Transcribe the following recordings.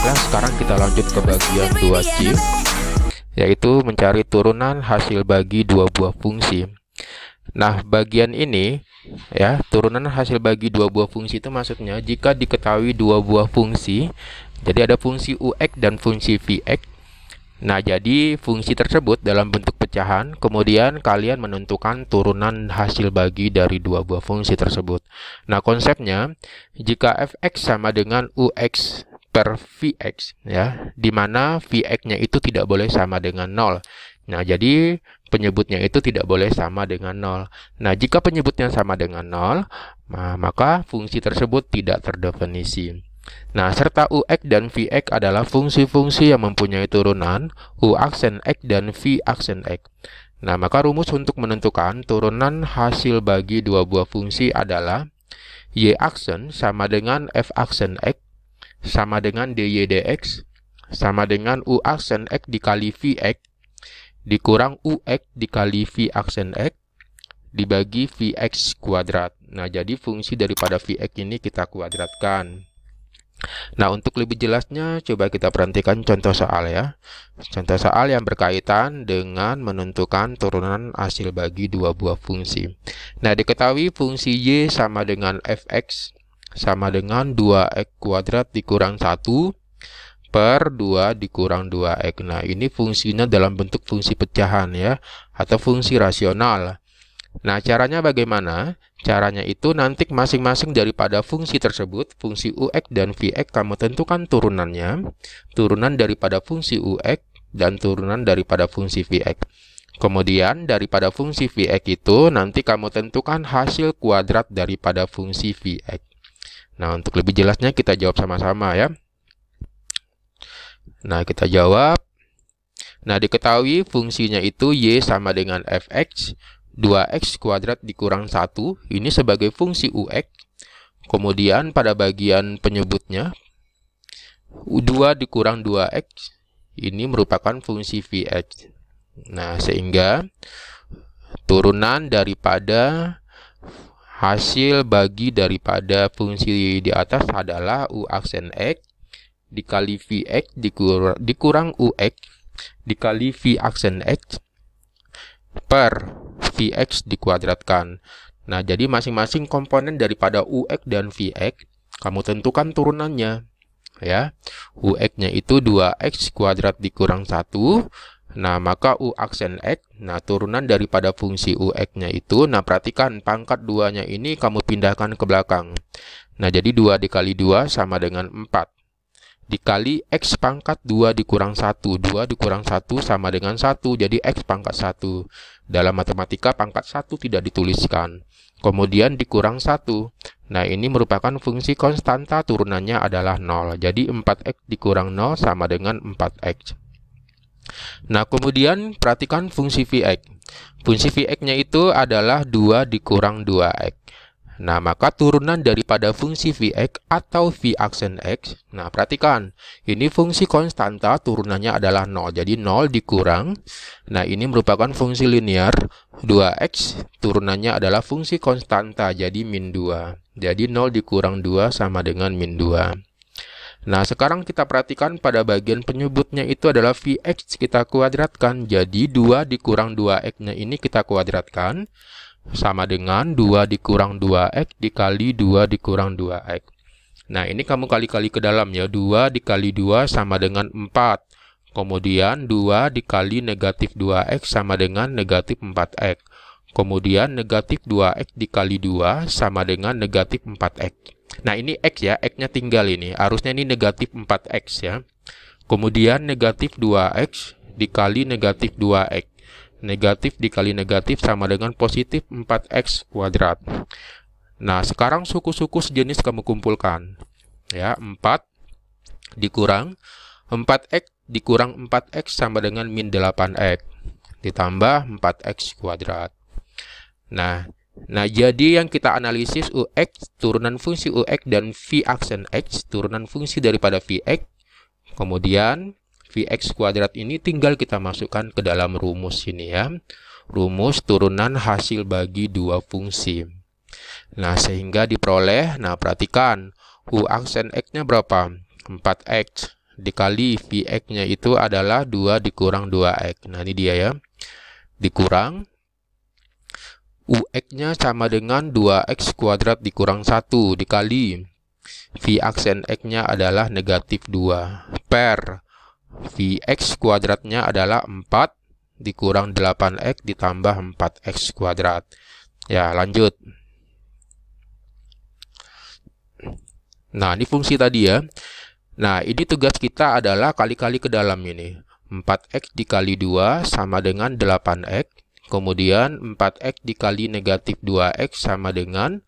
Baiklah, sekarang kita lanjut ke bagian 2C, yaitu mencari turunan hasil bagi dua buah fungsi. Nah, bagian ini ya, turunan hasil bagi dua buah fungsi itu maksudnya jika diketahui dua buah fungsi, jadi ada fungsi ux dan fungsi vx. Nah, jadi fungsi tersebut dalam bentuk pecahan, kemudian kalian menentukan turunan hasil bagi dari dua buah fungsi tersebut. Nah, konsepnya jika fx sama dengan ux per vx ya, di mana vx-nya itu tidak boleh sama dengan 0. Nah, jadi penyebutnya itu tidak boleh sama dengan 0. Nah, jika penyebutnya sama dengan 0, maka fungsi tersebut tidak terdefinisi. Nah, serta ux dan vx adalah fungsi-fungsi yang mempunyai turunan u aksen x dan v aksen x. Nah, maka rumus untuk menentukan turunan hasil bagi dua buah fungsi adalah y aksen sama dengan f aksen x sama dengan dy dx sama dengan u aksen x dikali vx dikurang ux dikali v aksen x dibagi vx kuadrat. Nah, jadi fungsi daripada vx ini kita kuadratkan. Nah, untuk lebih jelasnya coba kita perhatikan contoh soal ya. Contoh soal yang berkaitan dengan menentukan turunan hasil bagi dua buah fungsi. Nah, diketahui fungsi y sama dengan fx sama dengan 2x kuadrat dikurang 1 per 2 dikurang 2x. Nah, ini fungsinya dalam bentuk fungsi pecahan ya, atau fungsi rasional. Nah, caranya bagaimana? Caranya itu nanti masing-masing daripada fungsi tersebut, fungsi ux dan vx, kamu tentukan turunannya, turunan daripada fungsi ux dan turunan daripada fungsi vx. Kemudian daripada fungsi vx itu nanti kamu tentukan hasil kuadrat daripada fungsi vx. Nah, untuk lebih jelasnya kita jawab sama-sama ya. Nah, kita jawab. Nah, diketahui fungsinya itu y sama dengan fx 2x kuadrat dikurang 1, ini sebagai fungsi ux. Kemudian pada bagian penyebutnya 2 dikurang 2x, ini merupakan fungsi vx. Nah, sehingga turunan daripada hasil bagi daripada fungsi di atas adalah u aksen x dikali vx dikurang ux dikali v aksen x per vx dikuadratkan. Nah, jadi masing-masing komponen daripada ux dan vx kamu tentukan turunannya ya. Ux-nya itu 2x kuadrat dikurang 1. Nah, maka u aksen x, nah turunan daripada fungsi ux-nya itu, nah perhatikan pangkat 2-nya ini kamu pindahkan ke belakang. Nah, jadi 2 dikali 2 sama dengan 4. Dikali x pangkat 2 dikurang 1. 2 dikurang 1 sama dengan 1. Jadi x pangkat 1. Dalam matematika pangkat 1 tidak dituliskan. Kemudian dikurang 1. Nah, ini merupakan fungsi konstanta, turunannya adalah 0. Jadi 4x dikurang 0 sama dengan 4x. Nah, kemudian perhatikan fungsi vx. Fungsi vx-nya itu adalah 2 dikurang 2x. Nah, maka turunan daripada fungsi vx atau v aksen x, nah perhatikan, ini fungsi konstanta, turunannya adalah 0. Jadi 0 dikurang, nah ini merupakan fungsi linear, 2x, turunannya adalah fungsi konstanta, jadi min 2. Jadi 0 dikurang 2 sama dengan min 2. Nah, sekarang kita perhatikan pada bagian penyebutnya itu adalah vx kita kuadratkan. Jadi 2 dikurang 2x-nya ini kita kuadratkan sama dengan 2 dikurang 2x dikali 2 dikurang 2x. Nah, ini kamu kali-kali ke dalam ya. 2 dikali 2 sama dengan 4. Kemudian 2 dikali negatif 2x sama dengan negatif 4x. Kemudian negatif 2x dikali 2 sama dengan negatif 4x. Nah, ini x ya, x-nya tinggal ini. Harusnya ini negatif 4x ya. Kemudian negatif 2x dikali negatif 2x. Negatif dikali negatif sama dengan positif 4x kuadrat. Nah, sekarang suku-suku sejenis kamu kumpulkan. Ya, 4 dikurang 4x dikurang 4x sama dengan min 8x. Ditambah 4x kuadrat. Nah, jadi yang kita analisis ux, turunan fungsi ux dan v aksen x, turunan fungsi daripada vx. Kemudian vx kuadrat ini tinggal kita masukkan ke dalam rumus ini ya. Rumus turunan hasil bagi dua fungsi. Nah, sehingga diperoleh, nah perhatikan, u aksen x-nya berapa? 4x. dikali Vx-nya itu adalah 2 dikurang 2x. Nah, ini dia ya. Dikurang Ux-nya sama dengan 2x kuadrat dikurang 1 dikali V aksen X-nya adalah negatif 2 per Vx kuadratnya adalah 4 dikurang 8x ditambah 4x kuadrat. Ya, lanjut. Nah, ini fungsi tadi ya. Nah, ini tugas kita adalah kali-kali ke dalam ini. 4x dikali 2 sama dengan 8x. Kemudian 4x dikali negatif 2x sama dengan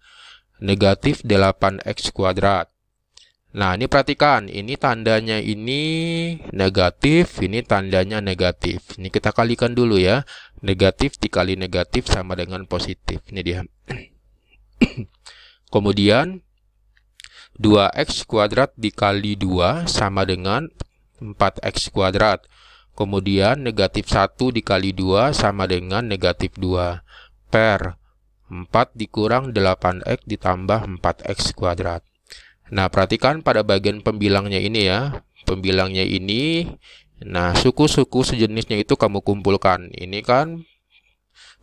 negatif 8x kuadrat. Nah, ini perhatikan, ini tandanya ini negatif, ini tandanya negatif. Ini kita kalikan dulu ya. Negatif dikali negatif sama dengan positif. Ini dia. Kemudian 2x kuadrat dikali 2 sama dengan 4x kuadrat. Kemudian negatif 1 dikali 2 sama dengan negatif 2 per 4 dikurang 8x ditambah 4x kuadrat. Nah, perhatikan pada bagian pembilangnya ini ya. Pembilangnya ini, nah suku-suku sejenisnya itu kamu kumpulkan. Ini kan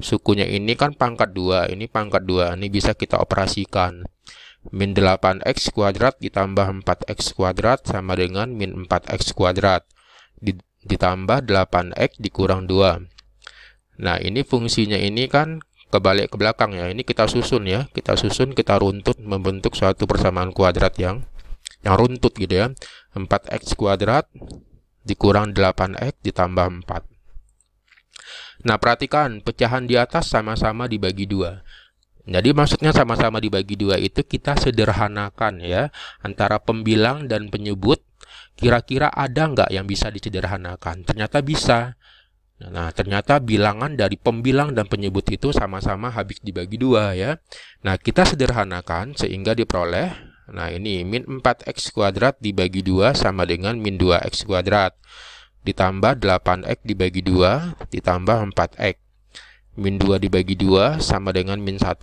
sukunya ini kan pangkat 2, ini pangkat 2. Ini bisa kita operasikan. Min 8x kuadrat ditambah 4x kuadrat sama dengan min 4x kuadrat. Ditambah 8x dikurang 2. Nah, ini fungsinya ini kan kebalik ke belakang ya. Ini kita susun ya. Kita susun, kita runtut membentuk suatu persamaan kuadrat yang runtut gitu ya. 4x kuadrat dikurang 8x ditambah 4. Nah, perhatikan pecahan di atas sama-sama dibagi 2. Jadi maksudnya sama-sama dibagi 2 itu kita sederhanakan ya. Antara pembilang dan penyebut, kira-kira ada nggak yang bisa disederhanakan? Ternyata bisa. Nah, ternyata bilangan dari pembilang dan penyebut itu sama-sama habis dibagi 2 ya. Nah, kita sederhanakan sehingga diperoleh, nah ini min 4x kuadrat dibagi 2 sama dengan min 2x kuadrat. Ditambah 8x dibagi 2 ditambah 4x. Min 2 dibagi 2 sama dengan min 1.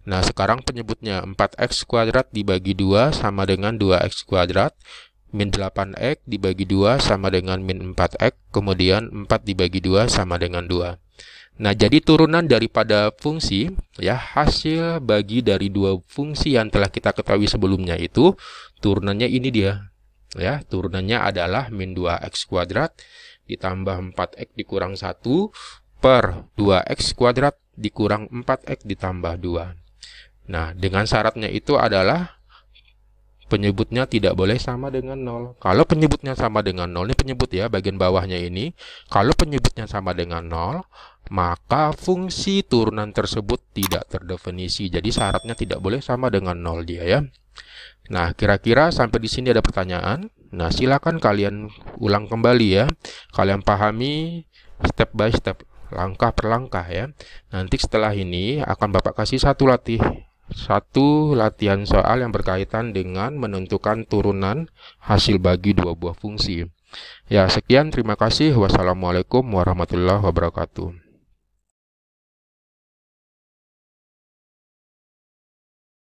Nah, sekarang penyebutnya 4x kuadrat dibagi 2 sama dengan 2x kuadrat. Min 8x dibagi 2 sama dengan min 4x, kemudian 4 dibagi 2 sama dengan 2. Nah, jadi turunan daripada fungsi, ya hasil bagi dari dua fungsi yang telah kita ketahui sebelumnya itu, turunannya ini dia. Ya, turunannya adalah min 2x kuadrat ditambah 4x dikurang 1 per 2x kuadrat dikurang 4x ditambah 2. Nah, dengan syaratnya itu adalah penyebutnya tidak boleh sama dengan 0. Kalau penyebutnya sama dengan 0, ini penyebut ya, bagian bawahnya ini. Kalau penyebutnya sama dengan 0, maka fungsi turunan tersebut tidak terdefinisi. Jadi syaratnya tidak boleh sama dengan 0 dia ya. Nah, kira-kira sampai di sini ada pertanyaan. Nah, silakan kalian ulang kembali ya. Kalian pahami step by step, langkah per langkah ya. Nanti setelah ini akan Bapak kasih satu latihan soal yang berkaitan dengan menentukan turunan hasil bagi dua buah fungsi. Ya, sekian, terima kasih. Wassalamualaikum warahmatullahi wabarakatuh.